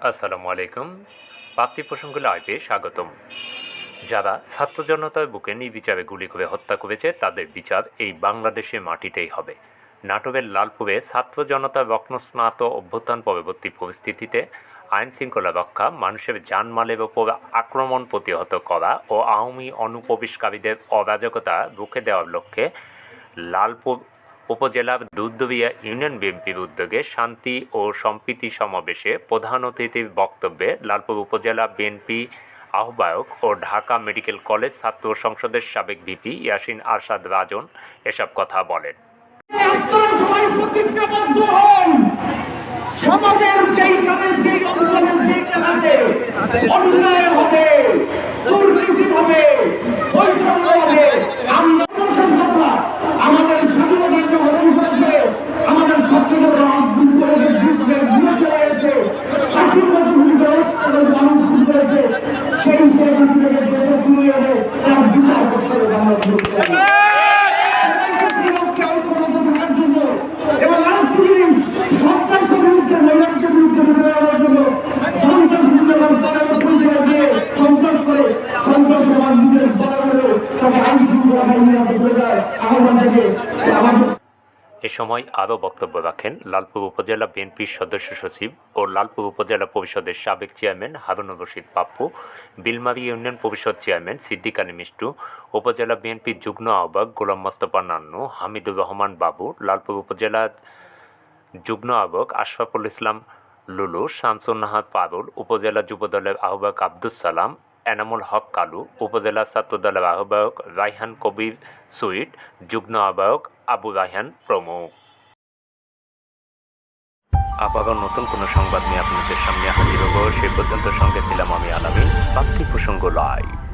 আসসালামু আলাইকুম। প্রাপ্তি প্রসঙ্গ লাইভে স্বাগতম। যারা ছাত্র জনতার বুকে নির্বিচারে গুলি করে হত্যা করেছে তাদের বিচার এই বাংলাদেশের মাটিতেই হবে। নাটোরের লালপুরে ছাত্র জনতার রক্তস্নাত অভ্যুত্থান পরবর্তী পরিস্থিতিতে আইন শৃঙ্খলা রক্ষা, মানুষের জানমালের ওপর আক্রমণ প্রতিহত করা ও আওয়ামী অনুপ্রবেশকারীদের অরাজকতা রুখে দেওয়ার লক্ষ্যে লালপুর উপজেলার দুধদুবিয়া ইউনিয়ন বিএনপির উদ্যোগে শান্তি ও সম্প্রীতি সমাবেশে প্রধান অতিথির বক্তব্যে লালপুর উপজেলা বিএনপি আহ্বায়ক ও ঢাকা মেডিকেল কলেজ ছাত্র সংসদের সাবেক ভিপি ইয়াসিন আরশাদ রাজন এসব কথা বলেন। সমাজের যেই গ্রামের যেই অঞ্চলের যেই জায়গাতে অন্যায় হবে, দুর্নীতি হবে, বৈষম্য হবে, আমাদের স্বাধীনতাকে হরণ করেছে, আমাদের ছাত্রদের রাজনীতি করেছে, যুদ্ধে ঘুরে চলে গেছে, শাসির মতো ভূমিকা মানুষ ভুল করেছে, সেই থেকে দেশে তুলে এনে তার বিচার করতে হবে বাংলাদেশ। এ সময় আরও বক্তব্য রাখেন লালপুর উপজেলা বিএনপির সদস্য সচিব ও লালপুর উপজেলা পরিষদের সাবেক চেয়ারম্যান হারুনুর রশিদ পাপ্পু, বিলমারি ইউনিয়ন পরিষদ চেয়ারম্যান সিদ্দিক আলী মিষ্টু, উপজেলা বিএনপির যুগ্ম আহ্বায়ক গোলাম মোস্তফা নান্নু, হামিদুর রহমান বাবু, লালপুর উপজেলা যুগ্ম আহ্বায়ক আশরাফুল ইসলাম লুলু, শামসুন নাহার পারুল, উপজেলা যুবদলের আহ্বায়ক আব্দুস সালাম, এনামুল হক কালু, উপজেলা ছাত্রদলের আহ্বায়ক রায়হান কবির সুইট, যুগ্ম আহ্বায়ক আবু রায়হান প্রমুখ। আবারও নতুন কোনো সংবাদ নিয়ে আপনাদের সামনে হাজির হব। সে পর্যন্ত সঙ্গে ছিলাম আমি আলামিন। প্রাপ্তি প্রসঙ্গ লাইভ।